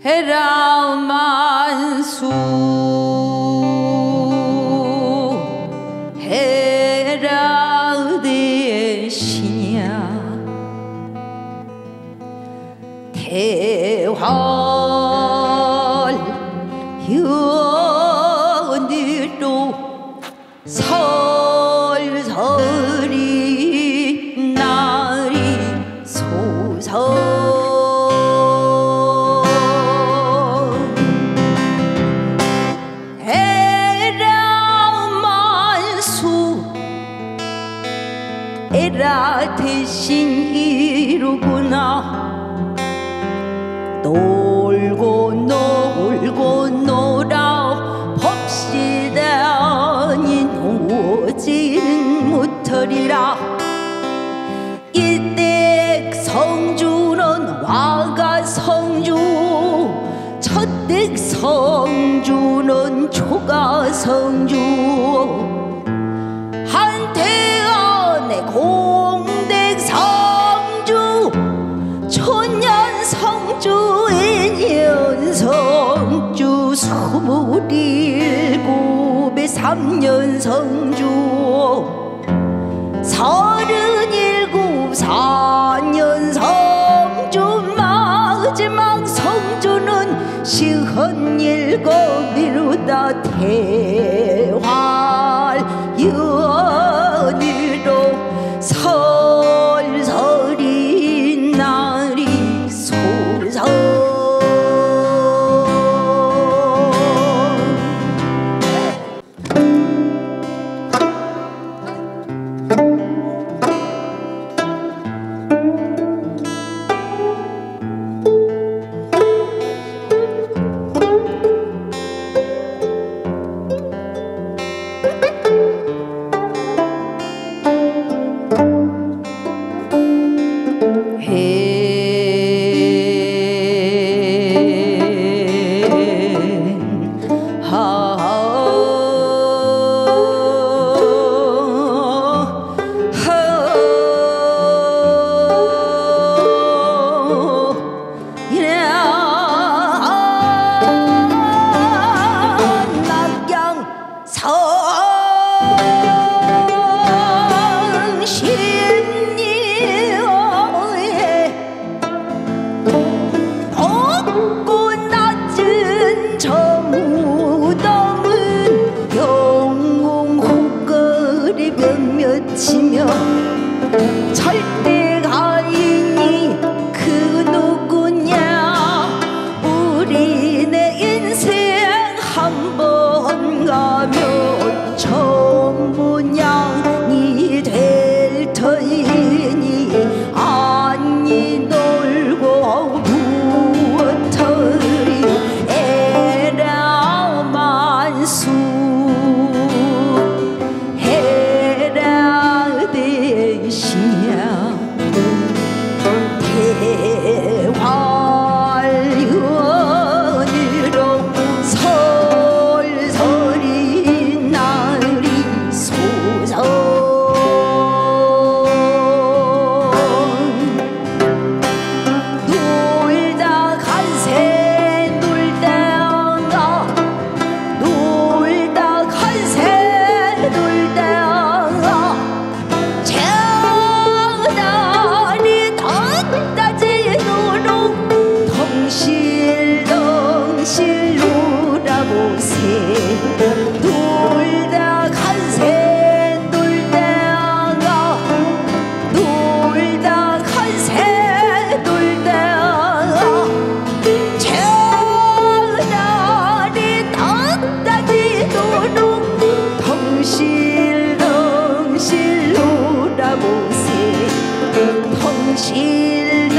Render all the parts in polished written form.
해라만수 해라 대신이야 대활 연으로 설설이 날이 솟아 에라 대신 이루구나 놀고 놀고 놀아 봅시다니 노지는 못하리라 이댁 성주는 와가 성주 첫댁 성주는 초가 성주 공댁 성주 초년 성주 인년 성주 27에 3년 성주 37 4년 성주 마지막 성주는 57이루다 대활 연으로 설설이 날이 솟아 치며 절대가인이 그 누구냐 우리네 인생 한 번 가면 천문양이 될 터이니 안니 놀고 무엇터리 에라 만수 대활연으로 설설이 날이 솟아 놀다 간새 놀다가 놀다 간새 놀다가 장단이 덧다지도록 덩실덩실 놀아보세 놀다 간새 놀다가 놀다 간새 놀다가 장단이 덧다지도록 덩실덩실 놀아보세 덩실덩실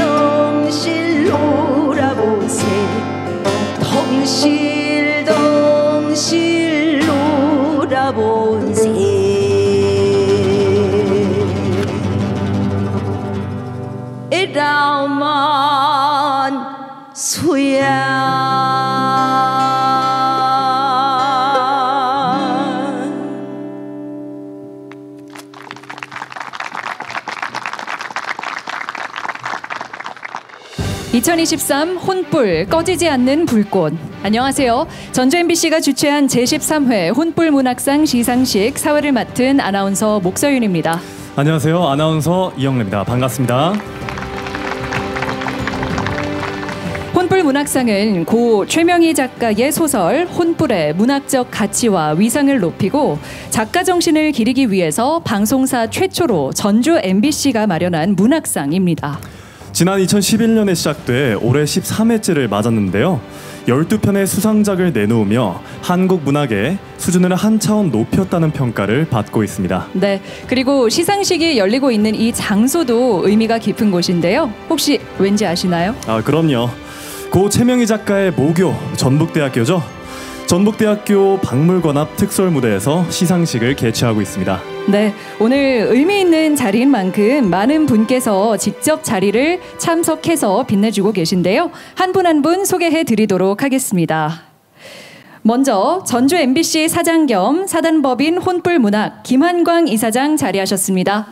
놀아보세 덩실덩실 놀아보세 에라만 수야 2023 혼불 꺼지지 않는 불꽃. 안녕하세요. 전주 MBC가 주최한 제13회 혼불 문학상 시상식 사회를 맡은 아나운서 목서윤입니다. 안녕하세요. 아나운서 이영래입니다. 반갑습니다. 혼불 문학상은 고 최명희 작가의 소설 혼불의 문학적 가치와 위상을 높이고 작가 정신을 기리기 위해서 방송사 최초로 전주 MBC가 마련한 문학상입니다. 지난 2011년에 시작돼 올해 13회째를 맞았는데요. 12편의 수상작을 내놓으며 한국 문학의 수준을 한 차원 높였다는 평가를 받고 있습니다. 네, 그리고 시상식이 열리고 있는 이 장소도 의미가 깊은 곳인데요. 혹시 왠지 아시나요? 그럼요. 고 최명희 작가의 모교 전북대학교죠. 전북대학교 박물관 앞 특설무대에서 시상식을 개최하고 있습니다. 네, 오늘 의미 있는 자리인 만큼 많은 분께서 직접 자리를 참석해서 빛내주고 계신데요. 한 분 한 분 소개해 드리도록 하겠습니다. 먼저 전주 MBC 사장 겸 사단법인 혼불 문학 김한광 이사장 자리하셨습니다.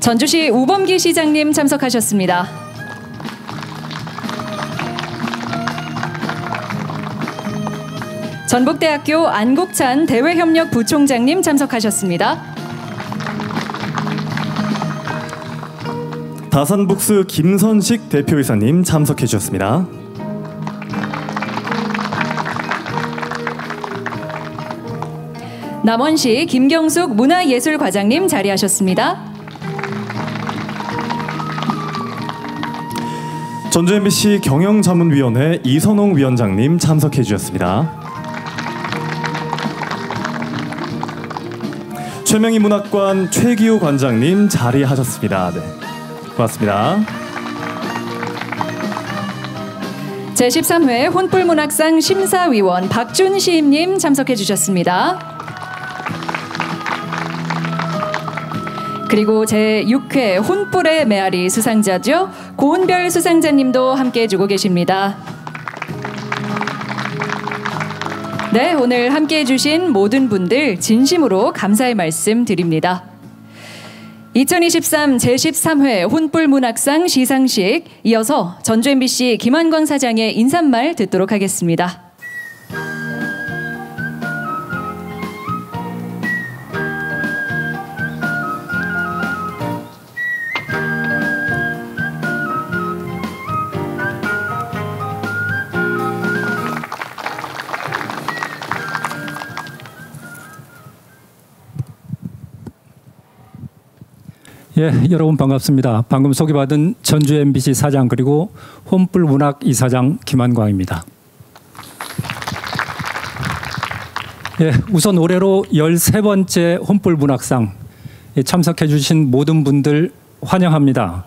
전주시 우범기 시장님 참석하셨습니다. 전북대학교 안국찬 대외협력 부총장님 참석하셨습니다. 다산북스 김선식 대표이사님 참석해 주셨습니다. 남원시 김경숙 문화예술과장님 자리하셨습니다. 전주 MBC 경영자문위원회 이선홍 위원장님 참석해 주셨습니다. 최명희 문학관 최기호 관장님 자리하셨습니다. 네, 고맙습니다. 제13회 혼불 문학상 심사위원 박준 시임님 참석해 주셨습니다. 그리고 제6회 혼불의 메아리 수상자죠. 고은별 수상자님도 함께 해주고 계십니다. 네, 오늘 함께 해주신 모든 분들 진심으로 감사의 말씀 드립니다. 2023 제13회 혼불 문학상 시상식 이어서 전주 MBC 김한광 사장의 인사말 듣도록 하겠습니다. 예, 여러분 반갑습니다. 방금 소개받은 전주 MBC 사장 그리고 혼불 문학 이사장 김한광입니다. 예, 우선 올해로 13번째 혼불 문학상 참석해 주신 모든 분들 환영합니다.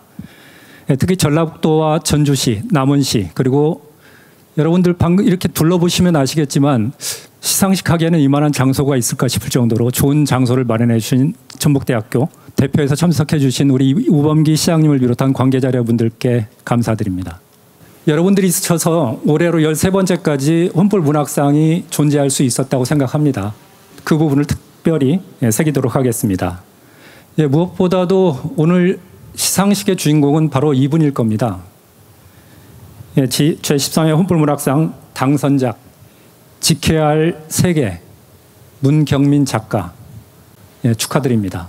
예, 특히 전라북도와 전주시, 남원시 그리고 여러분들 방금 이렇게 둘러보시면 아시겠지만 시상식 하기에는 이만한 장소가 있을까 싶을 정도로 좋은 장소를 마련해 주신 전북대학교 대표에서 참석해 주신 우리 우범기 시장님을 비롯한 관계자 여러분들께 감사드립니다. 여러분들이 있으셔서 올해로 13번째까지 혼불 문학상이 존재할 수 있었다고 생각합니다. 그 부분을 특별히 새기도록 하겠습니다. 예, 무엇보다도 오늘 시상식의 주인공은 바로 이분일 겁니다. 예, 제13회 혼불 문학상 당선작 지켜야 할 세계 문경민 작가 예, 축하드립니다.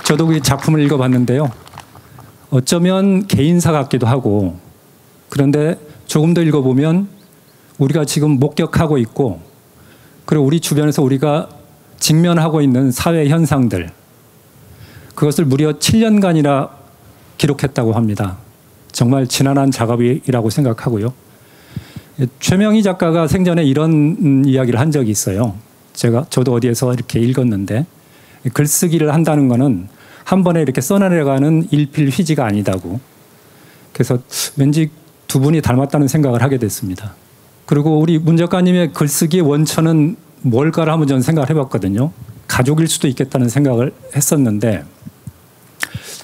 저도 그 작품을 읽어봤는데요. 어쩌면 개인사 같기도 하고 그런데 조금 더 읽어보면 우리가 지금 목격하고 있고 그리고 우리 주변에서 우리가 직면하고 있는 사회 현상들 그것을 무려 7년간이나 기록했다고 합니다. 정말 지난한 작업이라고 생각하고요. 최명희 작가가 생전에 이런 이야기를 한 적이 있어요. 저도 어디에서 이렇게 읽었는데 글쓰기를 한다는 거는 한 번에 이렇게 써내려가는 일필휘지가 아니다고. 그래서 왠지 두 분이 닮았다는 생각을 하게 됐습니다. 그리고 우리 문 작가님의 글쓰기의 원천은 뭘까를 한번 저는 생각을 해봤거든요. 가족일 수도 있겠다는 생각을 했었는데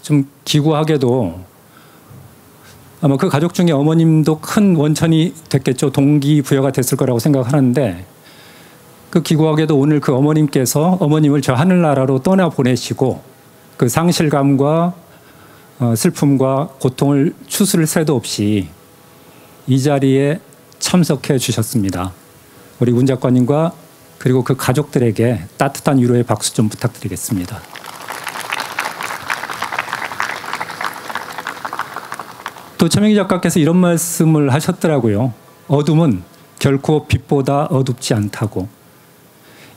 좀 기구하게도 아마 그 가족 중에 어머님도 큰 원천이 됐겠죠. 동기부여가 됐을 거라고 생각하는데 그 기구하게도 오늘 그 어머님께서 어머님을 저 하늘나라로 떠나 보내시고 그 상실감과 슬픔과 고통을 추스를 새도 없이 이 자리에 참석해 주셨습니다. 우리 문 작가님과 그리고 그 가족들에게 따뜻한 위로의 박수 좀 부탁드리겠습니다. 또 최명희 작가께서 이런 말씀을 하셨더라고요. 어둠은 결코 빛보다 어둡지 않다고.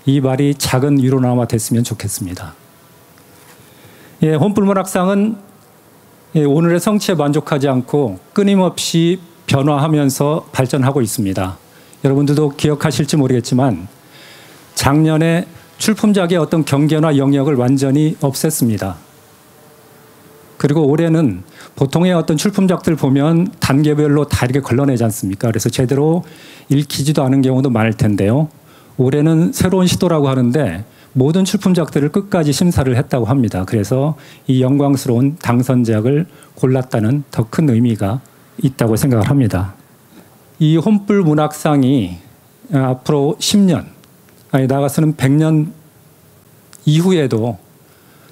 이 말이 작은 위로나마 됐으면 좋겠습니다. 예, 혼불문학상은 오늘의 성취에 만족하지 않고 끊임없이 변화하면서 발전하고 있습니다. 여러분들도 기억하실지 모르겠지만 작년에 출품작의 어떤 경계나 영역을 완전히 없앴습니다. 그리고 올해는 보통의 어떤 출품작들 보면 단계별로 다 이렇게 걸러내지 않습니까? 그래서 제대로 읽히지도 않은 경우도 많을 텐데요. 올해는 새로운 시도라고 하는데 모든 출품작들을 끝까지 심사를 했다고 합니다. 그래서 이 영광스러운 당선작을 골랐다는 더 큰 의미가 있다고 생각을 합니다. 이 혼불 문학상이 앞으로 10년, 아니 나아가서는 100년 이후에도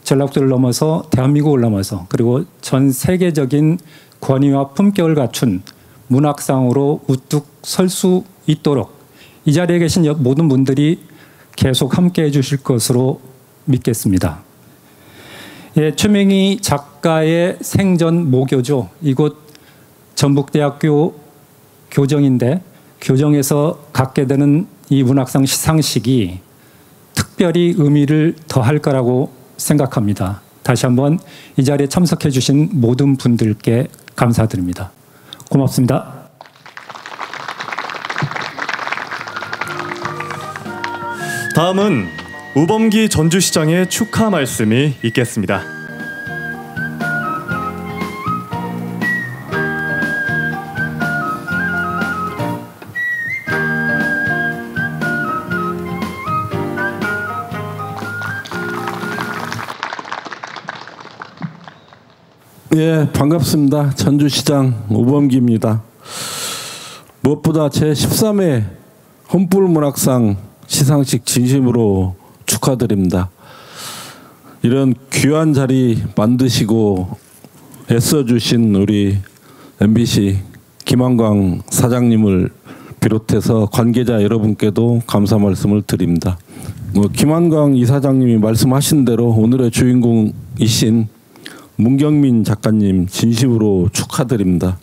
전라북도를 넘어서 대한민국을 넘어서 그리고 전 세계적인 권위와 품격을 갖춘 문학상으로 우뚝 설 수 있도록 이 자리에 계신 모든 분들이 계속 함께해 주실 것으로 믿겠습니다. 예, 최명희 작가의 생전 모교죠. 이곳 전북대학교 교정인데 교정에서 갖게 되는 이 문학상 시상식이 특별히 의미를 더할 거라고 생각합니다. 다시 한번 이 자리에 참석해 주신 모든 분들께 감사드립니다. 고맙습니다. 다음은 우범기 전주시장의 축하 말씀이 있겠습니다. 예, 반갑습니다. 전주시장 우범기입니다. 무엇보다 제13회 혼불문학상 시상식 진심으로 축하드립니다. 이런 귀한 자리 만드시고 애써주신 우리 MBC 김한광 사장님을 비롯해서 관계자 여러분께도 감사 말씀을 드립니다. 김한광 이사장님이 말씀하신 대로 오늘의 주인공이신 문경민 작가님 진심으로 축하드립니다.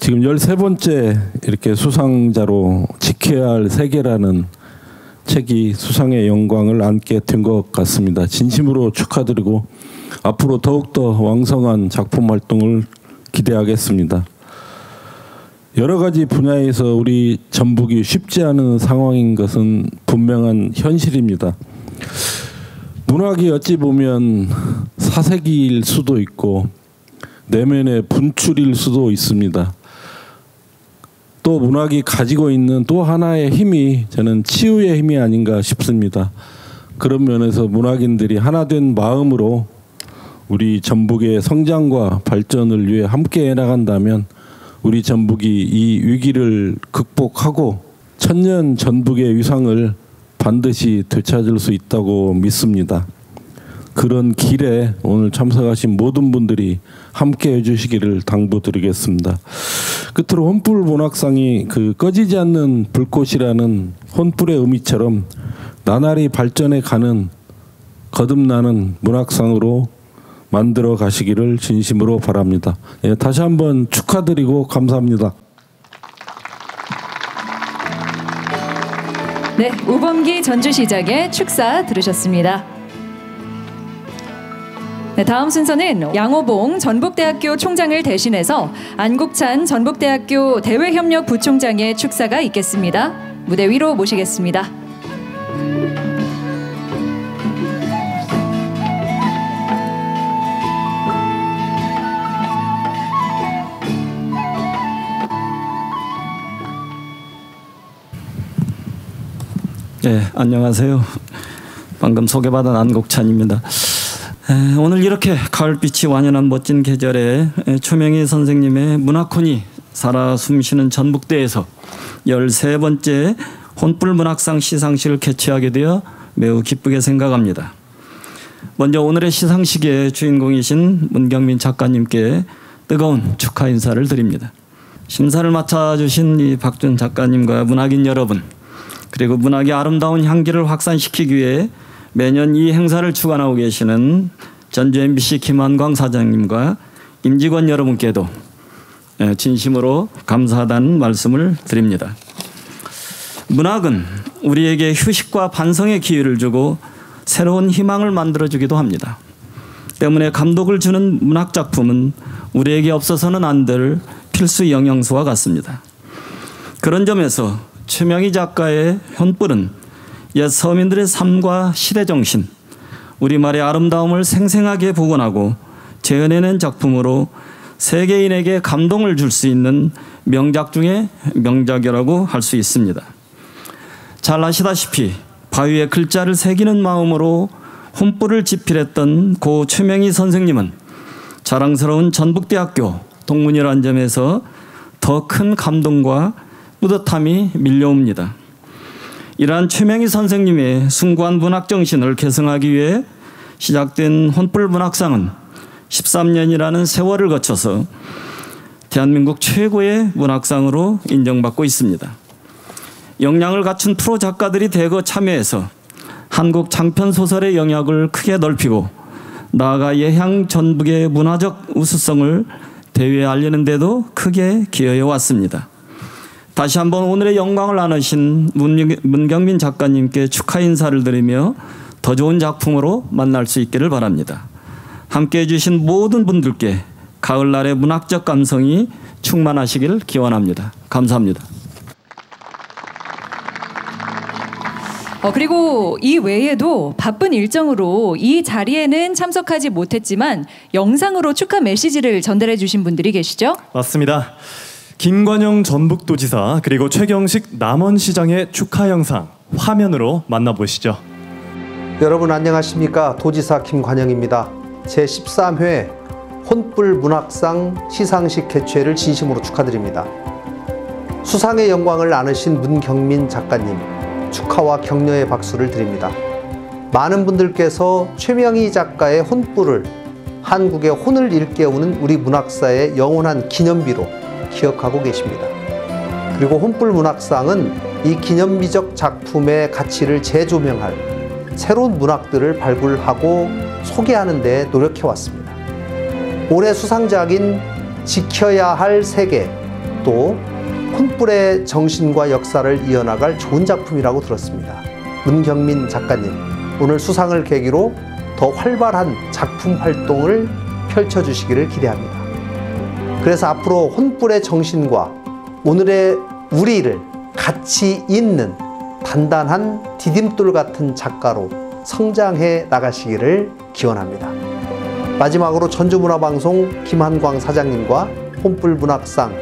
지금 13번째 이렇게 수상자로 지켜야 할 세계라는 책이 수상의 영광을 안게 된 것 같습니다. 진심으로 축하드리고 앞으로 더욱더 왕성한 작품 활동을 기대하겠습니다. 여러 가지 분야에서 우리 전북이 쉽지 않은 상황인 것은 분명한 현실입니다. 문학이 어찌 보면 사색일 수도 있고 내면의 분출일 수도 있습니다. 또 문학이 가지고 있는 또 하나의 힘이 저는 치유의 힘이 아닌가 싶습니다. 그런 면에서 문학인들이 하나된 마음으로 우리 전북의 성장과 발전을 위해 함께 해나간다면 우리 전북이 이 위기를 극복하고 천년 전북의 위상을 반드시 되찾을 수 있다고 믿습니다. 그런 길에 오늘 참석하신 모든 분들이 함께 해주시기를 당부드리겠습니다. 끝으로 혼불 문학상이 그 꺼지지 않는 불꽃이라는 혼불의 의미처럼 나날이 발전해 가는 거듭나는 문학상으로 만들어 가시기를 진심으로 바랍니다. 예, 다시 한번 축하드리고 감사합니다. 네, 우범기 전주시장의 축사 들으셨습니다. 네, 다음 순서는 양호봉 전북대학교 총장을 대신해서 안국찬 전북대학교 대외협력 부총장의 축사가 있겠습니다. 무대 위로 모시겠습니다. 네, 안녕하세요. 방금 소개받은 안국찬입니다. 오늘 이렇게 가을빛이 완연한 멋진 계절에 최명희 선생님의 문학혼이 살아 숨쉬는 전북대에서 13번째 혼불문학상 시상식을 개최하게 되어 매우 기쁘게 생각합니다. 먼저 오늘의 시상식의 주인공이신 문경민 작가님께 뜨거운 축하 인사를 드립니다. 심사를 맡아주신 이 박준 작가님과 문학인 여러분, 그리고 문학의 아름다운 향기를 확산시키기 위해 매년 이 행사를 주관하고 계시는 전주 MBC 김한광 사장님과 임직원 여러분께도 진심으로 감사하다는 말씀을 드립니다. 문학은 우리에게 휴식과 반성의 기회를 주고 새로운 희망을 만들어주기도 합니다. 때문에 감독을 주는 문학작품은 우리에게 없어서는 안 될 필수 영양소와 같습니다. 그런 점에서 최명희 작가의 혼불은 옛 서민들의 삶과 시대정신, 우리말의 아름다움을 생생하게 복원하고 재현해낸 작품으로 세계인에게 감동을 줄 수 있는 명작 중에 명작이라고 할 수 있습니다. 잘 아시다시피 바위에 글자를 새기는 마음으로 혼불을 집필했던 고 최명희 선생님은 자랑스러운 전북대학교 동문이라는 점에서 더 큰 감동과 뿌듯함이 밀려옵니다. 이러한 최명희 선생님의 숭고한 문학정신을 계승하기 위해 시작된 혼불문학상은 13년이라는 세월을 거쳐서 대한민국 최고의 문학상으로 인정받고 있습니다. 역량을 갖춘 프로 작가들이 대거 참여해서 한국 장편소설의 영역을 크게 넓히고 나아가 예향 전북의 문화적 우수성을 대외에 알리는 데도 크게 기여해 왔습니다. 다시 한번 오늘의 영광을 나누신 문경민 작가님께 축하 인사를 드리며 더 좋은 작품으로 만날 수 있기를 바랍니다. 함께해 주신 모든 분들께 가을날의 문학적 감성이 충만하시길 기원합니다. 감사합니다. 그리고 이 외에도 바쁜 일정으로 이 자리에는 참석하지 못했지만 영상으로 축하 메시지를 전달해 주신 분들이 계시죠? 맞습니다. 김관영 전북도지사 그리고 최경식 남원시장의 축하 영상 화면으로 만나보시죠. 여러분 안녕하십니까? 도지사 김관영입니다. 제13회 혼불 문학상 시상식 개최를 진심으로 축하드립니다. 수상의 영광을 안으신 문경민 작가님, 축하와 격려의 박수를 드립니다. 많은 분들께서 최명희 작가의 혼불을 한국의 혼을 일깨우는 우리 문학사의 영원한 기념비로 기억하고 계십니다. 그리고 혼불 문학상은 이 기념비적 작품의 가치를 재조명할 새로운 문학들을 발굴하고 소개하는 데 노력해왔습니다. 올해 수상작인 지켜야 할 세계, 또 혼불의 정신과 역사를 이어나갈 좋은 작품이라고 들었습니다. 문경민 작가님, 오늘 수상을 계기로 더 활발한 작품 활동을 펼쳐주시기를 기대합니다. 그래서 앞으로 혼불의 정신과 오늘의 우리를 같이 잇는 단단한 디딤돌 같은 작가로 성장해 나가시기를 기원합니다. 마지막으로 전주문화방송 김한광 사장님과 혼불 문학상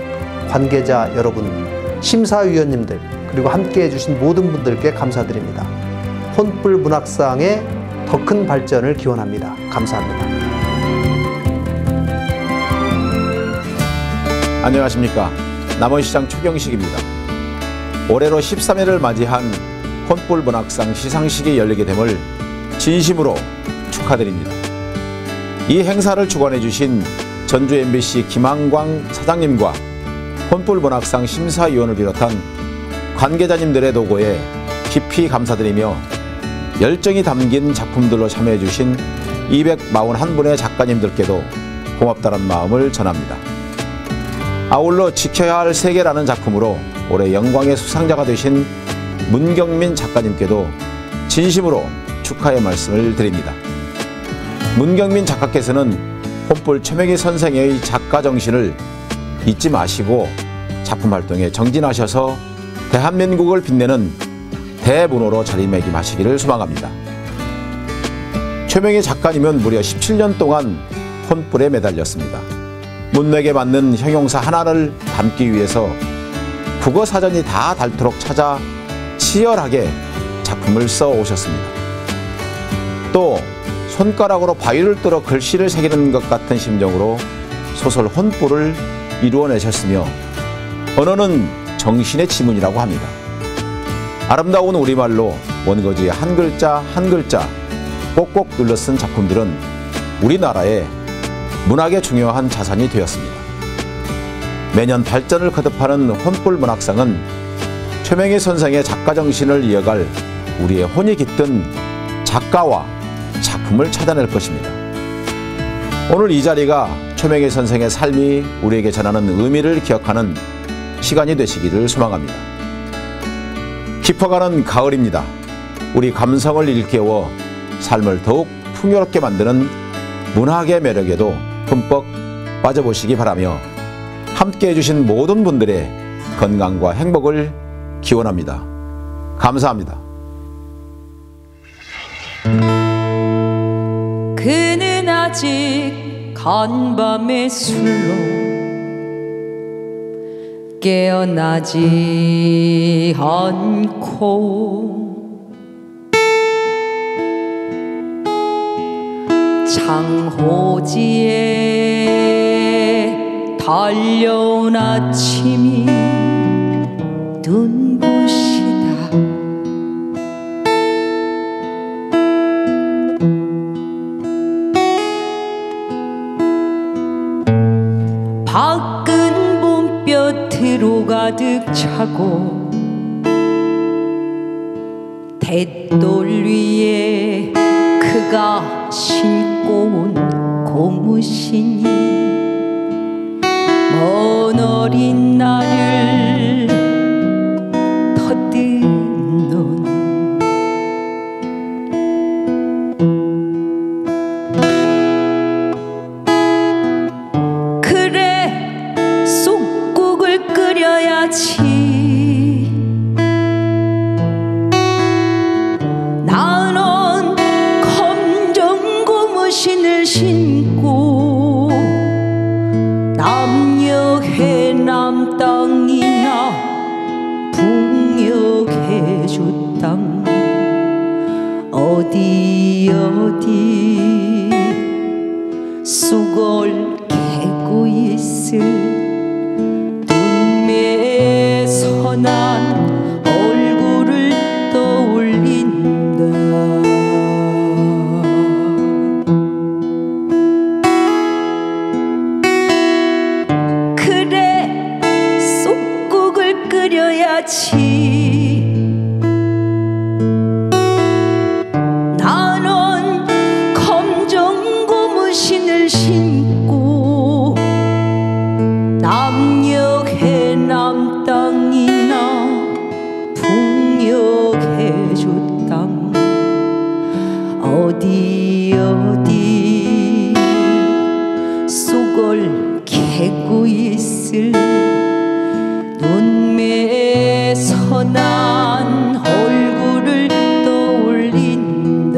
관계자 여러분, 심사위원님들, 그리고 함께해 주신 모든 분들께 감사드립니다. 혼불 문학상의 더 큰 발전을 기원합니다. 감사합니다. 안녕하십니까. 남원시장 최경식입니다. 올해로 13회를 맞이한 혼불 문학상 시상식이 열리게 됨을 진심으로 축하드립니다. 이 행사를 주관해 주신 전주 MBC 김한광 사장님과 혼불 문학상 심사위원을 비롯한 관계자님들의 노고에 깊이 감사드리며 열정이 담긴 작품들로 참여해 주신 241분의 작가님들께도 고맙다는 마음을 전합니다. 아울러 지켜야 할 세계라는 작품으로 올해 영광의 수상자가 되신 문경민 작가님께도 진심으로 축하의 말씀을 드립니다. 문경민 작가께서는 혼불 최명희 선생의 작가 정신을 잊지 마시고 작품 활동에 정진하셔서 대한민국을 빛내는 대문호로 자리매김하시기를 소망합니다. 최명희 작가님은 무려 17년 동안 혼불에 매달렸습니다. 문맥에 맞는 형용사 하나를 담기 위해서 국어 사전이 다 닳도록 찾아 치열하게 작품을 써 오셨습니다. 또 손가락으로 바위를 뚫어 글씨를 새기는 것 같은 심정으로 소설 혼불을 이루어내셨으며 언어는 정신의 지문이라고 합니다. 아름다운 우리말로 원고지 한 글자 한 글자 꼭꼭 눌러 쓴 작품들은 우리나라의 문학의 중요한 자산이 되었습니다. 매년 발전을 거듭하는 혼불 문학상은 최명희 선생의 작가 정신을 이어갈 우리의 혼이 깃든 작가와 작품을 찾아낼 것입니다. 오늘 이 자리가 최명희 선생의 삶이 우리에게 전하는 의미를 기억하는 시간이 되시기를 소망합니다. 깊어가는 가을입니다. 우리 감성을 일깨워 삶을 더욱 풍요롭게 만드는 문학의 매력에도 흠뻑 빠져보시기 바라며 함께 해주신 모든 분들의 건강과 행복을 기원합니다. 감사합니다. 그는 아직 간밤의 술로 깨어나지 않고 창호지에 달려온 아침이 눈부시다. 밖은 봄볕으로 가득 차고 돛돌 위에 그가 신고 온 고무신이 먼 어린 날을 터뜨는 그래 쑥국을 끓여야지. 나는 검정 고무신을 신고 남녀 해남 땅이나 북녘 해주 땅 어디 어디 쑥을 캐고 있을 눈매에 선한 얼굴을 떠올린다. 그래 쑥국을 끓여야지. 나는 검정 고무신을 신고 남녘 해남 땅이나 북녘 해주 땅 어디 어디 쑥을 캐고 있을 눈매에 선한 얼굴을 떠올린다.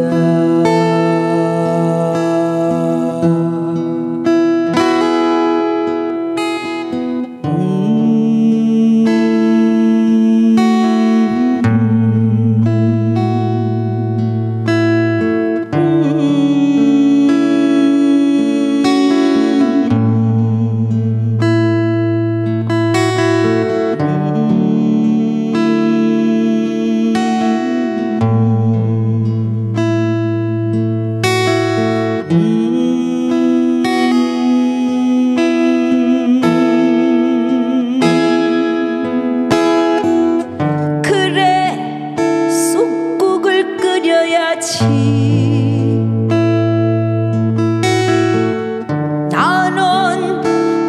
그래 쑥국을 끓여야지. 나는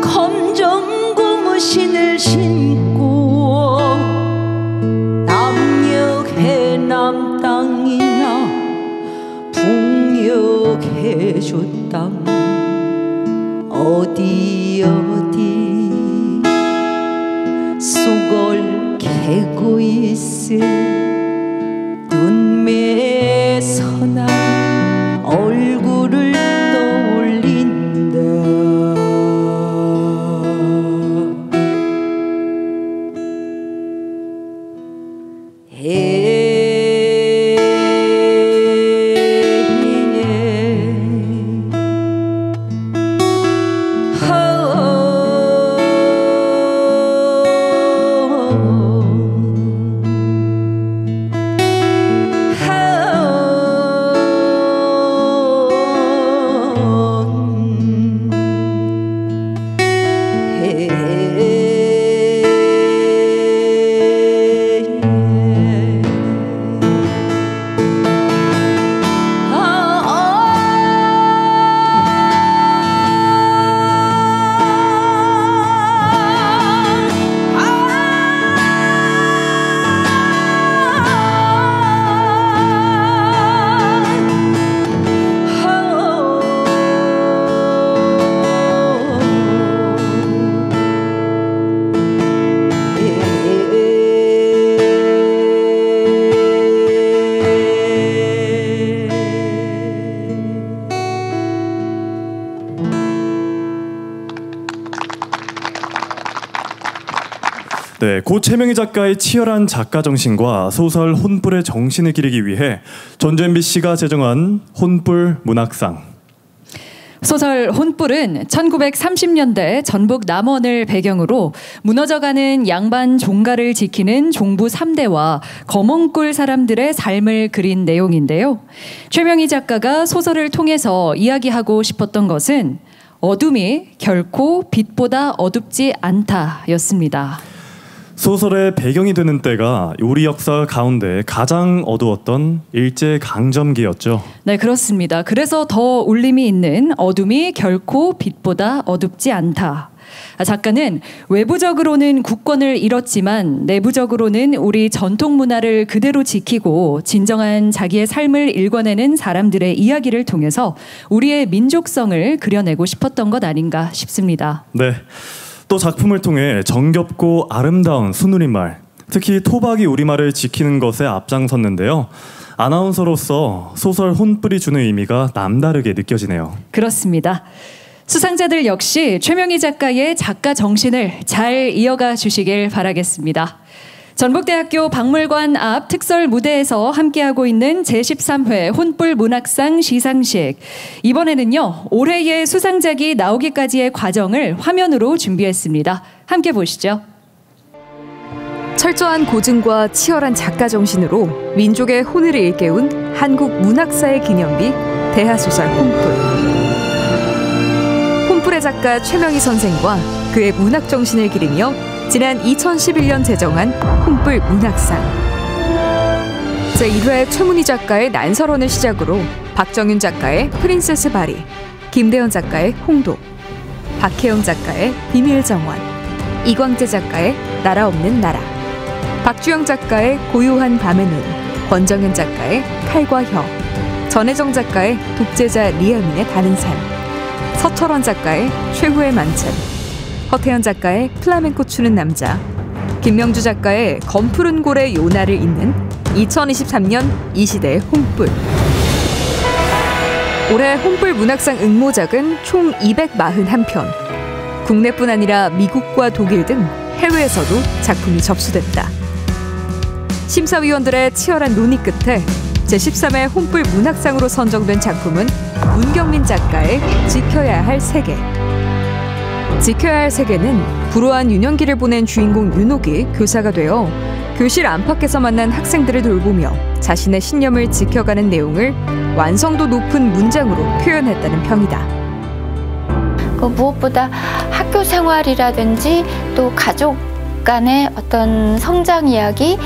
검정 고무신을 신고 남녘 해남 땅이나 북녘 해주 땅 어디 어디 쑥을 캐고 있을 눈매에 선한 얼굴을 떠올린다. 네, 고 최명희 작가의 치열한 작가 정신과 소설 혼불의 정신을 기리기 위해 전주 MBC가 제정한 혼불 문학상. 소설 혼불은 1930년대 전북 남원을 배경으로 무너져가는 양반 종가를 지키는 종부 3대와 검은꿀 사람들의 삶을 그린 내용인데요. 최명희 작가가 소설을 통해서 이야기하고 싶었던 것은 어둠이 결코 빛보다 어둡지 않다였습니다. 소설의 배경이 되는 때가 우리 역사 가운데 가장 어두웠던 일제강점기였죠. 네, 그렇습니다. 그래서 더 울림이 있는 어둠이 결코 빛보다 어둡지 않다. 작가는 외부적으로는 국권을 잃었지만 내부적으로는 우리 전통 문화를 그대로 지키고 진정한 자기의 삶을 일궈내는 사람들의 이야기를 통해서 우리의 민족성을 그려내고 싶었던 것 아닌가 싶습니다. 네. 또 작품을 통해 정겹고 아름다운 순우리말, 특히 토박이 우리말을 지키는 것에 앞장섰는데요. 아나운서로서 소설 혼불이 주는 의미가 남다르게 느껴지네요. 그렇습니다. 수상자들 역시 최명희 작가의 작가 정신을 잘 이어가 주시길 바라겠습니다. 전북대학교 박물관 앞 특설 무대에서 함께하고 있는 제13회 혼불 문학상 시상식. 이번에는요, 올해의 수상작이 나오기까지의 과정을 화면으로 준비했습니다. 함께 보시죠. 철저한 고증과 치열한 작가 정신으로 민족의 혼을 일깨운 한국 문학사의 기념비 대하소설 혼불. 혼불의 작가 최명희 선생과 그의 문학 정신을 기리며 지난 2011년 제정한 혼불 문학상. 제1회 최문희 작가의 난설원을 시작으로 박정윤 작가의 프린세스 바리, 김대현 작가의 홍도, 박혜영 작가의 비밀정원, 이광재 작가의 나라 없는 나라, 박주영 작가의 고요한 밤의 눈, 권정현 작가의 칼과 혀, 전혜정 작가의 독재자 리아민의 다른 삶, 서철원 작가의 최후의 만찬, 허태연 작가의 플라멩코 추는 남자, 김명주 작가의 검푸른 골의 요나를 잇는 2023년 이 시대의 혼불. 올해 혼불 문학상 응모작은 총 241편. 국내뿐 아니라 미국과 독일 등 해외에서도 작품이 접수됐다. 심사위원들의 치열한 논의 끝에 제13회 혼불 문학상으로 선정된 작품은 문경민 작가의 지켜야 할 세계. 지켜야 할 세계는 불우한 유년기를 보낸 주인공 윤옥이 교사가 되어 교실 안팎에서 만난 학생들을 돌보며 자신의 신념을 지켜가는 내용을 완성도 높은 문장으로 표현했다는 평이다. 무엇보다 학교 생활이라든지 또 가족 간의 어떤 성장 이야기,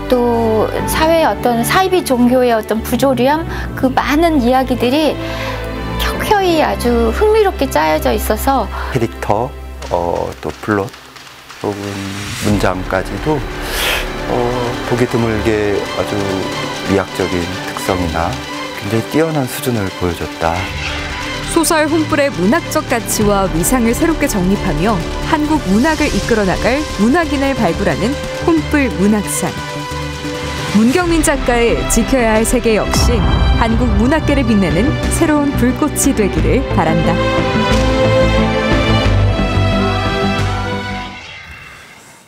또 사회의 어떤 사이비 종교의 어떤 부조리함, 그 많은 이야기들이 켜켜이 아주 흥미롭게 짜여져 있어서 캐릭터, 또 플롯 혹은 문장까지도 보기 드물게 아주 미학적인 특성이나 굉장히 뛰어난 수준을 보여줬다. 소설 혼불의 문학적 가치와 위상을 새롭게 정립하며 한국 문학을 이끌어 나갈 문학인을 발굴하는 혼불 문학상. 문경민 작가의 지켜야 할 세계 역시 한국 문학계를 빛내는 새로운 불꽃이 되기를 바란다.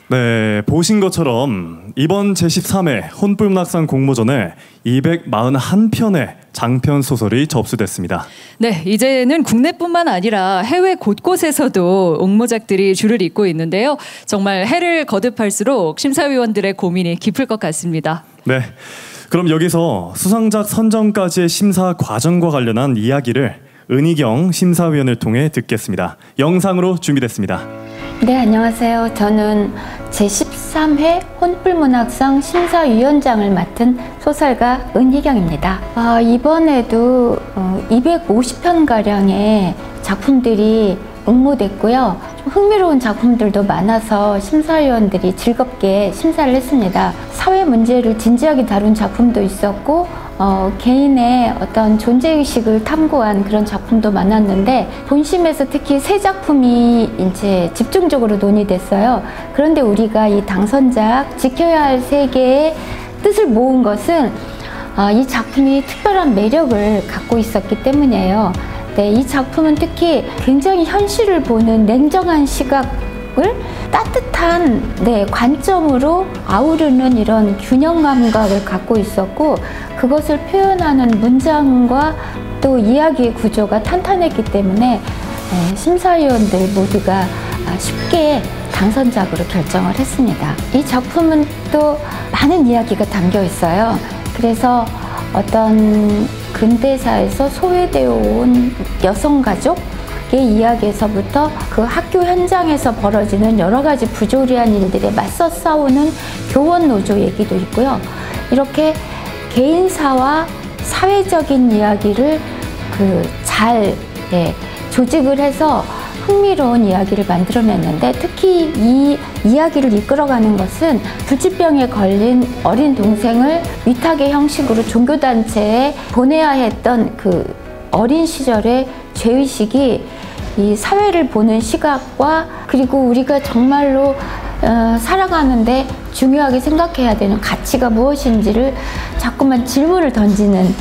네, 보신 것처럼 이번 제13회 혼불 문학상 공모전에 241편의 장편 소설이 접수됐습니다. 네, 이제는 국내뿐만 아니라 해외 곳곳에서도 응모작들이 줄을 잇고 있는데요. 정말 해를 거듭할수록 심사위원들의 고민이 깊을 것 같습니다. 네, 그럼 여기서 수상작 선정까지의 심사 과정과 관련한 이야기를 은희경 심사위원을 통해 듣겠습니다. 영상으로 준비됐습니다. 네, 안녕하세요. 저는 제13회 혼불문학상 심사위원장을 맡은 소설가 은희경입니다. 이번에도 250편가량의 작품들이 응모됐고요. 좀 흥미로운 작품들도 많아서 심사위원들이 즐겁게 심사를 했습니다. 사회 문제를 진지하게 다룬 작품도 있었고 개인의 어떤 존재의식을 탐구한 그런 작품도 많았는데 본심에서 특히 세 작품이 이제 집중적으로 논의됐어요. 그런데 우리가 이 당선작 지켜야 할 세계의 뜻을 모은 것은 이 작품이 특별한 매력을 갖고 있었기 때문이에요. 네, 이 작품은 특히 굉장히 현실을 보는 냉정한 시각을 따뜻한 관점으로 아우르는 이런 균형 감각을 갖고 있었고, 그것을 표현하는 문장과 또 이야기의 구조가 탄탄했기 때문에 심사위원들 모두가 쉽게 당선작으로 결정을 했습니다. 이 작품은 또 많은 이야기가 담겨 있어요. 그래서 어떤 근대사에서 소외되어 온 여성가족의 이야기에서부터 그 학교 현장에서 벌어지는 여러 가지 부조리한 일들에 맞서 싸우는 교원 노조 얘기도 있고요. 이렇게 개인사와 사회적인 이야기를 잘 조직을 해서 흥미로운 이야기를 만들어냈는데, 특히 이 이야기를 이끌어가는 것은 불치병에 걸린 어린 동생을 위탁의 형식으로 종교단체에 보내야 했던 그 어린 시절의 죄의식이 이 사회를 보는 시각과, 그리고 우리가 정말로 살아가는데 중요하게 생각해야 되는 가치가 무엇인지를 자꾸만 질문을 던지는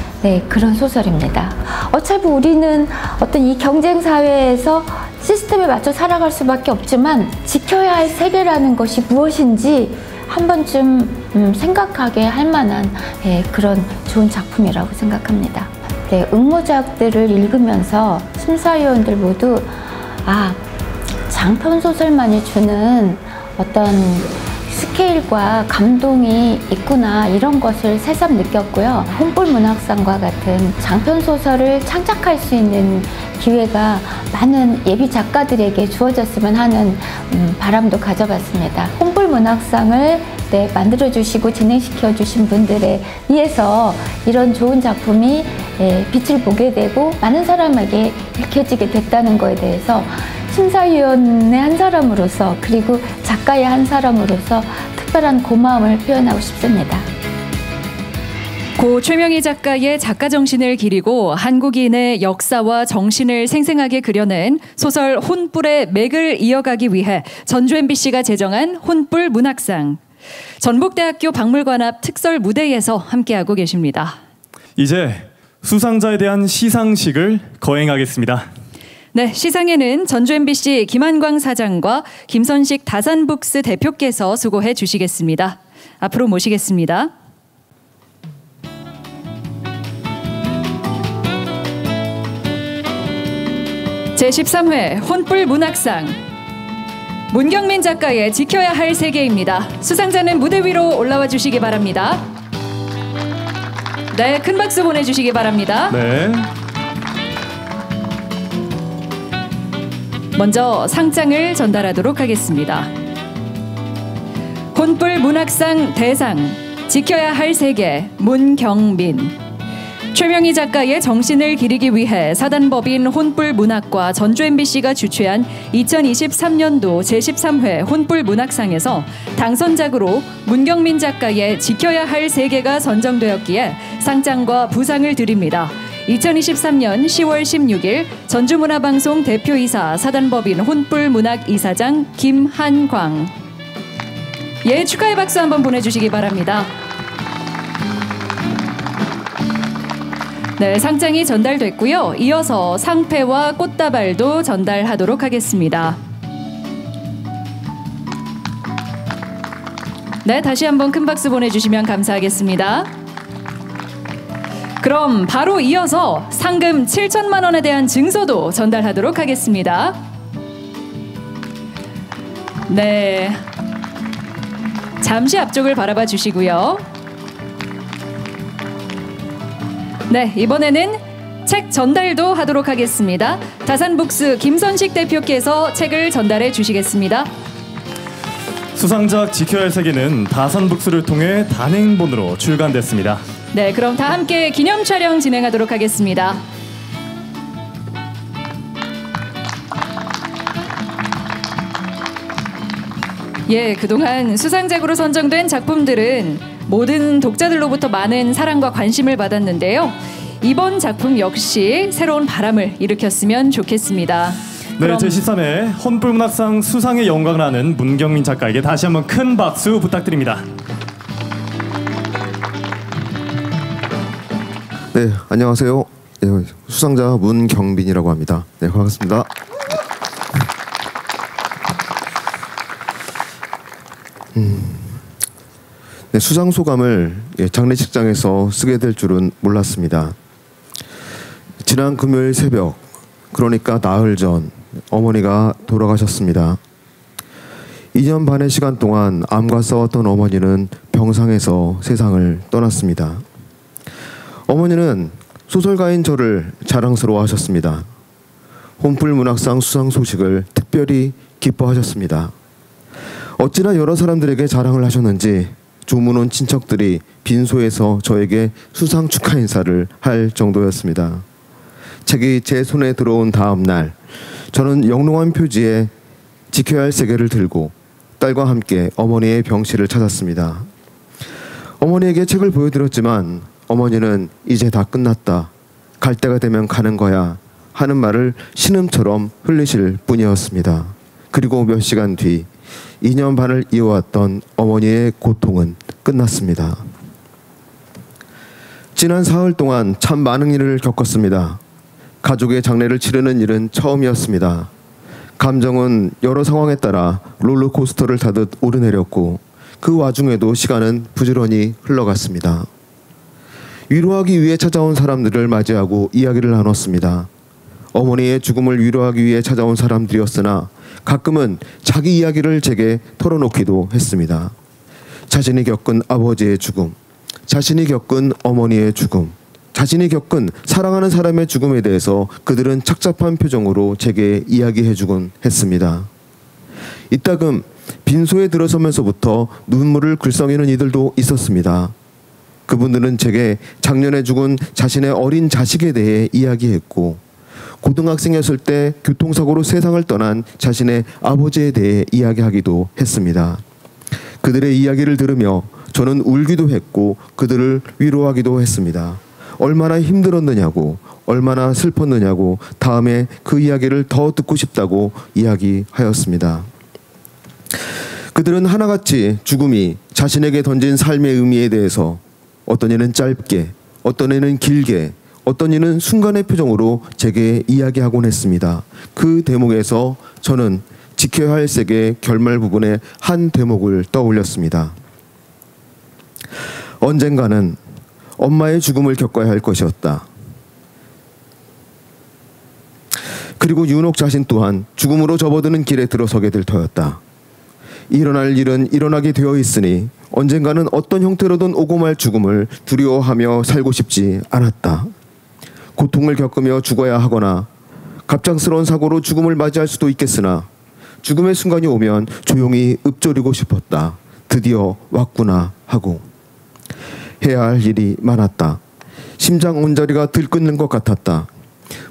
그런 소설입니다. 어차피 우리는 어떤 이 경쟁 사회에서 시스템에 맞춰 살아갈 수밖에 없지만, 지켜야 할 세계라는 것이 무엇인지 한 번쯤 생각하게 할 만한 그런 좋은 작품이라고 생각합니다. 응모작들을 읽으면서 심사위원들 모두 장편 소설만이 주는 어떤 스케일과 감동이 있구나, 이런 것을 새삼 느꼈고요. 혼불문학상과 같은 장편 소설을 창작할 수 있는 기회가 많은 예비 작가들에게 주어졌으면 하는 바람도 가져봤습니다. 혼불문학상을 만들어주시고 진행시켜주신 분들에 의해서 이런 좋은 작품이 빛을 보게 되고 많은 사람에게 읽혀지게 됐다는 것에 대해서 심사위원의 한 사람으로서, 그리고 작가의 한 사람으로서 특별한 고마움을 표현하고 싶습니다. 고 최명희 작가의 작가 정신을 기리고 한국인의 역사와 정신을 생생하게 그려낸 소설 혼불의 맥을 이어가기 위해 전주 MBC가 제정한 혼불 문학상, 전북대학교 박물관 앞 특설 무대에서 함께하고 계십니다. 이제 수상자에 대한 시상식을 거행하겠습니다. 네, 시상에는 전주 MBC 김한광 사장과 김선식 다산북스 대표께서 수고해 주시겠습니다. 앞으로 모시겠습니다. 제13회 혼불 문학상, 문경민 작가의 지켜야 할 세계입니다. 수상자는 무대 위로 올라와 주시기 바랍니다. 네, 큰 박수 보내주시기 바랍니다. 네. 먼저 상장을 전달하도록 하겠습니다. 혼불 문학상 대상, 지켜야 할 세계, 문경민. 최명희 작가의 정신을 기리기 위해 사단법인 혼불 문학과 전주 MBC가 주최한 2023년도 제13회 혼불 문학상에서 당선작으로 문경민 작가의 지켜야 할 세계가 선정되었기에 상장과 부상을 드립니다. 2023년 10월 16일 전주문화방송 대표이사 사단법인 혼불 문학 이사장 김한광. 예, 축하의 박수 한번 보내주시기 바랍니다. 네, 상장이 전달됐고요. 이어서 상패와 꽃다발도 전달하도록 하겠습니다. 네, 다시 한번 큰 박수 보내주시면 감사하겠습니다. 그럼 바로 이어서 상금 7천만 원에 대한 증서도 전달하도록 하겠습니다. 네, 잠시 앞쪽을 바라봐 주시고요. 네, 이번에는 책 전달도 하도록 하겠습니다. 다산북스 김선식 대표께서 책을 전달해 주시겠습니다. 수상작 지켜야 할 세계는 다산북스를 통해 단행본으로 출간됐습니다. 네, 그럼 다 함께 기념 촬영 진행하도록 하겠습니다. 예, 그동안 수상작으로 선정된 작품들은 모든 독자들로부터 많은 사랑과 관심을 받았는데요. 이번 작품 역시 새로운 바람을 일으켰으면 좋겠습니다. 네, 제13회 혼불문학상 수상의 영광을 아는 문경민 작가에게 다시 한번 큰 박수 부탁드립니다. 네, 안녕하세요. 네, 수상자 문경민이라고 합니다. 네, 반갑습니다. 네, 수상소감을 장례식장에서 쓰게 될 줄은 몰랐습니다. 지난 금요일 새벽, 그러니까 나흘 전 어머니가 돌아가셨습니다. 2년 반의 시간 동안 암과 싸웠던 어머니는 병상에서 세상을 떠났습니다. 어머니는 소설가인 저를 자랑스러워하셨습니다. 혼불 문학상 수상 소식을 특별히 기뻐하셨습니다. 어찌나 여러 사람들에게 자랑을 하셨는지 조문 온 친척들이 빈소에서 저에게 수상 축하 인사를 할 정도였습니다. 책이 제 손에 들어온 다음 날, 저는 영롱한 표지에 지켜야 할 세계를 들고 딸과 함께 어머니의 병실을 찾았습니다. 어머니에게 책을 보여드렸지만 어머니는 이제 다 끝났다, 갈 때가 되면 가는 거야 하는 말을 신음처럼 흘리실 뿐이었습니다. 그리고 몇 시간 뒤 2년 반을 이어왔던 어머니의 고통은 끝났습니다. 지난 사흘 동안 참 많은 일을 겪었습니다. 가족의 장례를 치르는 일은 처음이었습니다. 감정은 여러 상황에 따라 롤러코스터를 타듯 오르내렸고 그 와중에도 시간은 부지런히 흘러갔습니다. 위로하기 위해 찾아온 사람들을 맞이하고 이야기를 나눴습니다. 어머니의 죽음을 위로하기 위해 찾아온 사람들이었으나 가끔은 자기 이야기를 제게 털어놓기도 했습니다. 자신이 겪은 아버지의 죽음, 자신이 겪은 어머니의 죽음, 자신이 겪은 사랑하는 사람의 죽음에 대해서 그들은 착잡한 표정으로 제게 이야기해주곤 했습니다. 이따금 빈소에 들어서면서부터 눈물을 글썽이는 이들도 있었습니다. 그분들은 제게 작년에 죽은 자신의 어린 자식에 대해 이야기했고, 고등학생이었을 때 교통사고로 세상을 떠난 자신의 아버지에 대해 이야기하기도 했습니다. 그들의 이야기를 들으며 저는 울기도 했고 그들을 위로하기도 했습니다. 얼마나 힘들었느냐고, 얼마나 슬펐느냐고, 다음에 그 이야기를 더 듣고 싶다고 이야기하였습니다. 그들은 하나같이 죽음이 자신에게 던진 삶의 의미에 대해서 어떤 이는 짧게, 어떤 이는 길게, 어떤 이는 순간의 표정으로 제게 이야기하곤 했습니다. 그 대목에서 저는 지켜야 할 세계의 결말 부분의 한 대목을 떠올렸습니다. 언젠가는 엄마의 죽음을 겪어야 할 것이었다. 그리고 윤옥 자신 또한 죽음으로 접어드는 길에 들어서게 될 터였다. 일어날 일은 일어나게 되어 있으니 언젠가는 어떤 형태로든 오고 말 죽음을 두려워하며 살고 싶지 않았다. 고통을 겪으며 죽어야 하거나 갑작스러운 사고로 죽음을 맞이할 수도 있겠으나 죽음의 순간이 오면 조용히 읊조리고 싶었다. 드디어 왔구나 하고. 해야 할 일이 많았다. 심장 온자리가 들끓는 것 같았다.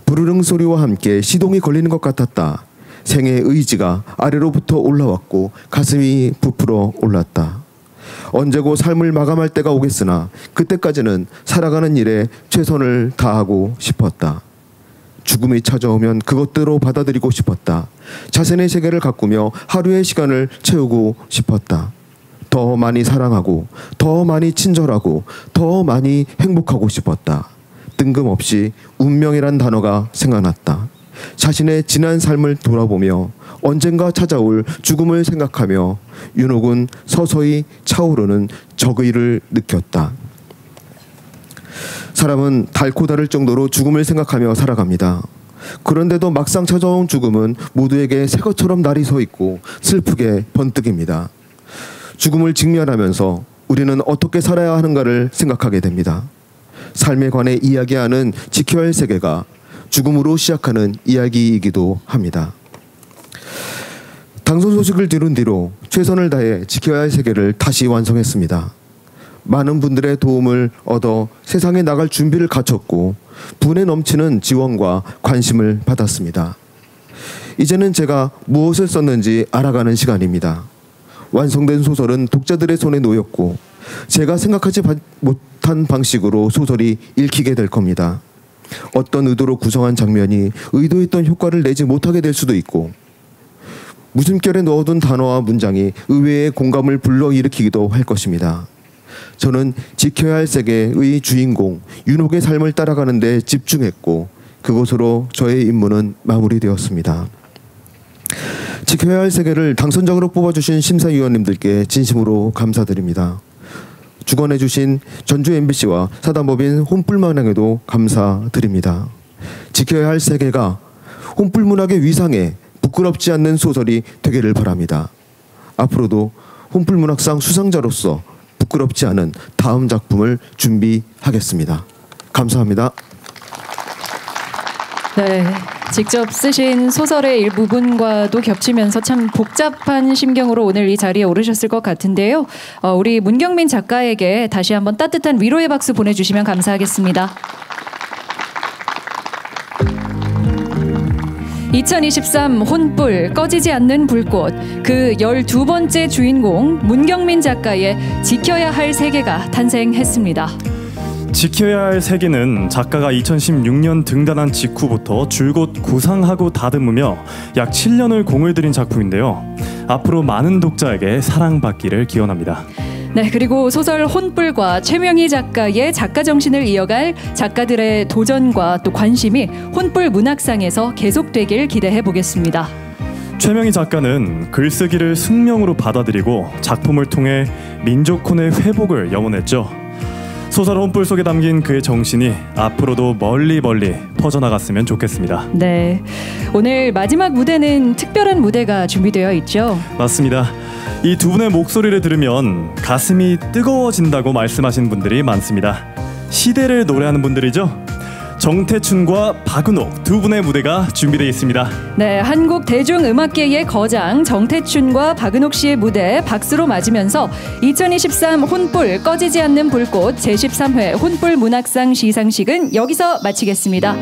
부르릉 소리와 함께 시동이 걸리는 것 같았다. 생의 의지가 아래로부터 올라왔고 가슴이 부풀어 올랐다. 언제고 삶을 마감할 때가 오겠으나 그때까지는 살아가는 일에 최선을 다하고 싶었다. 죽음이 찾아오면 그것대로 받아들이고 싶었다. 자신의 세계를 가꾸며 하루의 시간을 채우고 싶었다. 더 많이 사랑하고, 더 많이 친절하고, 더 많이 행복하고 싶었다. 뜬금없이 운명이란 단어가 생각났다. 자신의 지난 삶을 돌아보며 언젠가 찾아올 죽음을 생각하며 윤옥은 서서히 차오르는 적의를 느꼈다. 사람은 닳고 닳을 정도로 죽음을 생각하며 살아갑니다. 그런데도 막상 찾아온 죽음은 모두에게 새 것처럼 날이 서 있고 슬프게 번뜩입니다. 죽음을 직면하면서 우리는 어떻게 살아야 하는가를 생각하게 됩니다. 삶에 관해 이야기하는 지켜야 할 세계가 죽음으로 시작하는 이야기이기도 합니다. 당선 소식을 들은 뒤로 최선을 다해 지켜야 할 세계를 다시 완성했습니다. 많은 분들의 도움을 얻어 세상에 나갈 준비를 갖췄고 분에 넘치는 지원과 관심을 받았습니다. 이제는 제가 무엇을 썼는지 알아가는 시간입니다. 완성된 소설은 독자들의 손에 놓였고 제가 생각하지 못한 방식으로 소설이 읽히게 될 겁니다. 어떤 의도로 구성한 장면이 의도했던 효과를 내지 못하게 될 수도 있고 무심결에 넣어둔 단어와 문장이 의외의 공감을 불러일으키기도 할 것입니다. 저는 지켜야 할 세계의 주인공 윤옥의 삶을 따라가는 데 집중했고 그것으로 저의 임무는 마무리되었습니다. 지켜야 할 세계를 당선적으로 뽑아주신 심사위원님들께 진심으로 감사드립니다. 주관해주신 전주 MBC와 사단법인 혼불문학에도 감사드립니다. 지켜야 할 세계가 혼불문학의 위상에 부끄럽지 않는 소설이 되기를 바랍니다. 앞으로도 혼불문학상 수상자로서 부끄럽지 않은 다음 작품을 준비하겠습니다. 감사합니다. 네, 직접 쓰신 소설의 일부분과도 겹치면서 참 복잡한 심경으로 오늘 이 자리에 오르셨을 것 같은데요. 우리 문경민 작가에게 다시 한번 따뜻한 위로의 박수 보내주시면 감사하겠습니다. 2023 혼불 꺼지지 않는 불꽃, 그 12번째 주인공 문경민 작가의 지켜야 할 세계가 탄생했습니다. 지켜야 할 세계는 작가가 2016년 등단한 직후부터 줄곧 구상하고 다듬으며 약 7년을 공을 들인 작품인데요. 앞으로 많은 독자에게 사랑받기를 기원합니다. 네, 그리고 소설 혼불과 최명희 작가의 작가 정신을 이어갈 작가들의 도전과 또 관심이 혼불 문학상에서 계속되길 기대해 보겠습니다. 최명희 작가는 글쓰기를 숙명으로 받아들이고 작품을 통해 민족혼의 회복을 염원했죠. 소설 혼불 속에 담긴 그의 정신이 앞으로도 멀리 퍼져나갔으면 좋겠습니다. 네, 오늘 마지막 무대는 특별한 무대가 준비되어 있죠. 맞습니다. 이 두 분의 목소리를 들으면 가슴이 뜨거워진다고 말씀하신 분들이 많습니다. 시대를 노래하는 분들이죠. 정태춘과 박은옥 두 분의 무대가 준비되어 있습니다. 네, 한국 대중음악계의 거장 정태춘과 박은옥 씨의 무대 박수로 맞으면서 2023 혼불 꺼지지 않는 불꽃 제13회 혼불 문학상 시상식은 여기서 마치겠습니다.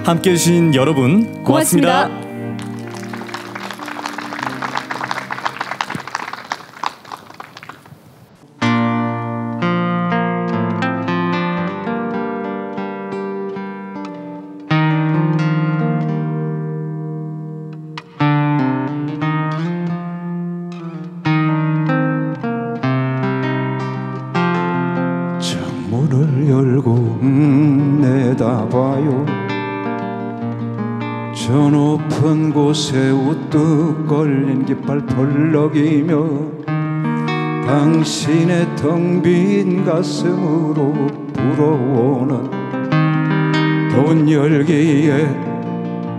함께해 주신 여러분 고맙습니다. 문을 열고 내다봐요. 저 높은 곳에 우뚝 걸린 깃발 펄럭이며 당신의 텅 빈 가슴으로 불어오는 더운 열기에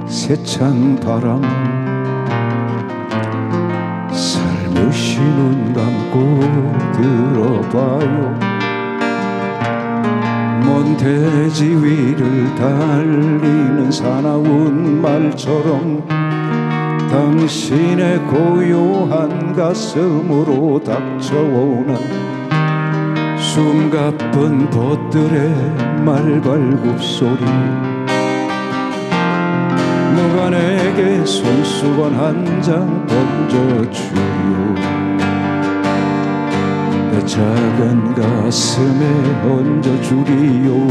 세찬 바람 살며시 눈 감고 들어봐요. 먼 대지 위를 달리는 사나운 말처럼 당신의 고요한 가슴으로 닥쳐오는 숨가쁜 벗들의 말발굽 소리. 누가 내게 손수건 한 장 던져주요. 내 작은 가슴에 얹어주리요.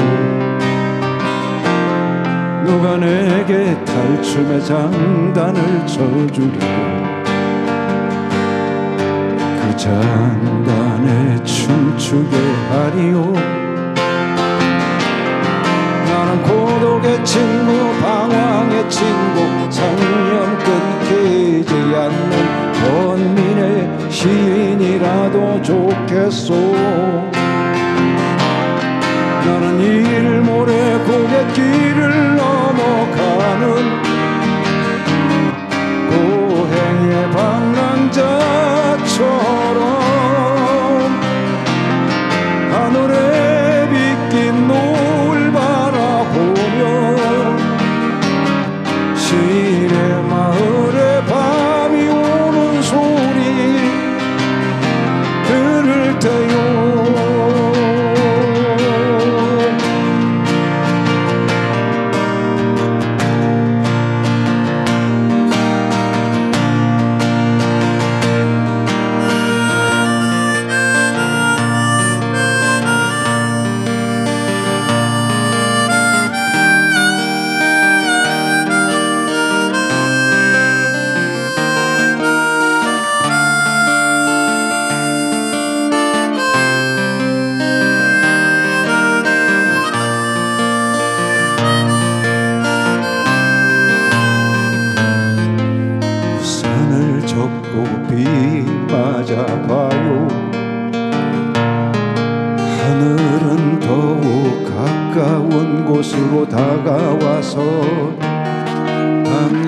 누가 내게 탈춤의 장단을 쳐주리요. 그 장단에 춤추게 하리요. 나는 고독의 친구, 방황의 친구, 상념 끊기지 않는 번민의 시인이라도 좋겠소. 나는 일모래 고갯길을 넘어가는 고행의 방랑자처럼 하늘에 빗긴 노을 바라보며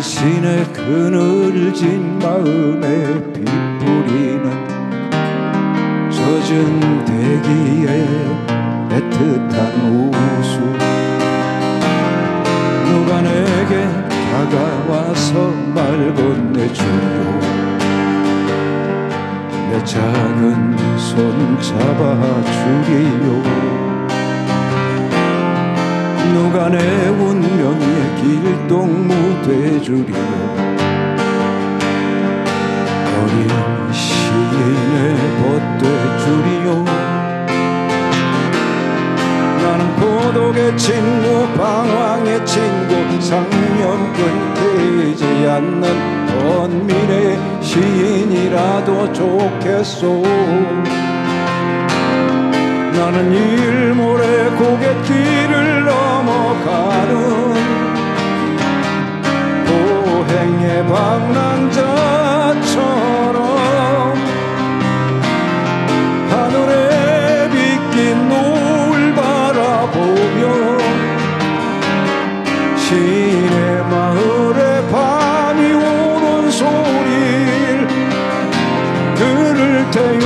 당신의 그늘진 마음에 빗뿌리는 젖은 대기에 애틋한 웃음 누가 내게 다가와서 말 건네주려 내 작은 손 잡아주리요 누가 내 운명의 길동무 돼주리요 어린 시인의 벗돼주리요 나는 고독의 친구 방황의 친구 상념 끊기지 않는 번민의 시인이라도 좋겠소 나는 일몰의 고갯길을 넘어가는 보행의 방랑자처럼 하늘에 빗긴 노을 바라보며 시인의 마을에 밤이 오는 소리를 들을 테요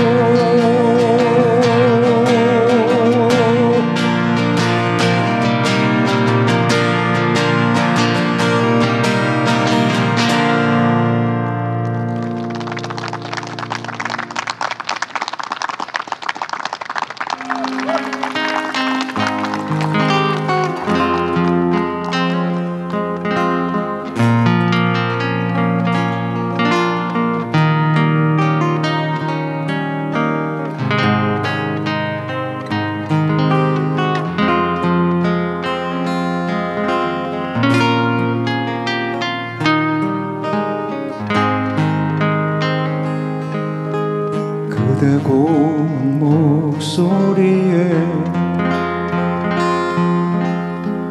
그대 고운 목소리에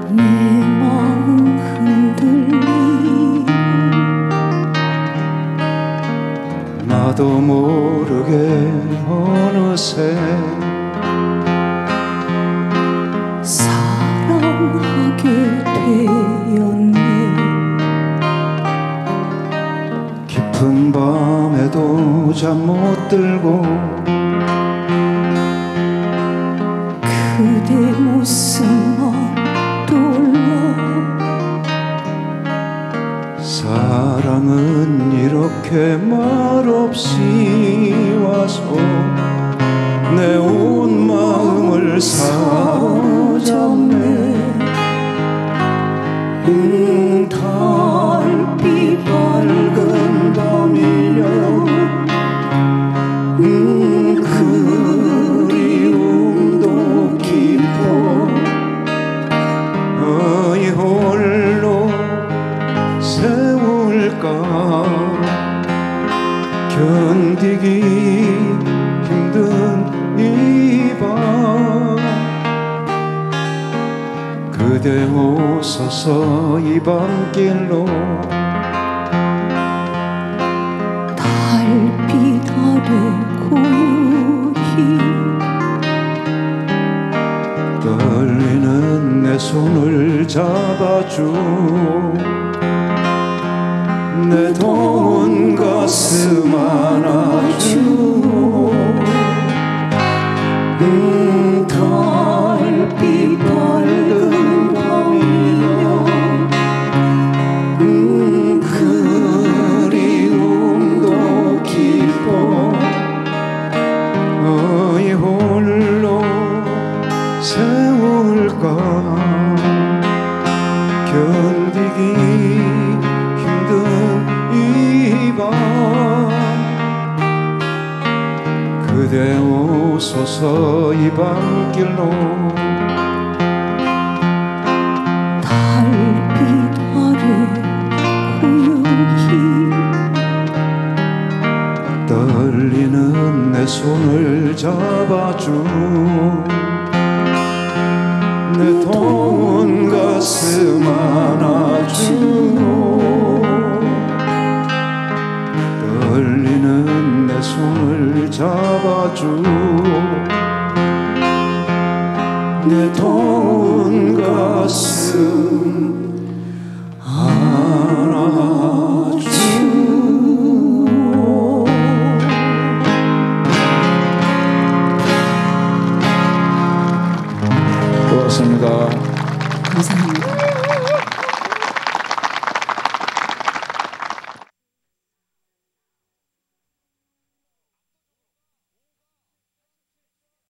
내 마음 흔들리고 나도 모르게 어느새 사랑하게 되었네 깊은 밤에도 잠 못 들고 그대 모습만 떠올라 사랑은 이렇게 말없이 와서 내 온 마음을 사로잡네 달빛 밝은 밤이여 그리움도 깊어 어이 홀로 세울까 견디기 힘든 이 밤 그대 오소서 이 밤길로 달빛 아래 고요히 떨리는 내 손을 잡아줘 내 더운 가슴 안아주고 달빛 밝은 밤이여 그리움도 깊어 어이 홀로 세울까 견디기 힘든 이 밤 그대 오소서 이 밤길로 달빛 아래 고요히 떨리는 내 손을 잡아줘 내 더운 가슴 안아주고 떨리는 내 손을 잡아줘 내 더운 가슴 안아주고 감사합니다. 감사합니다.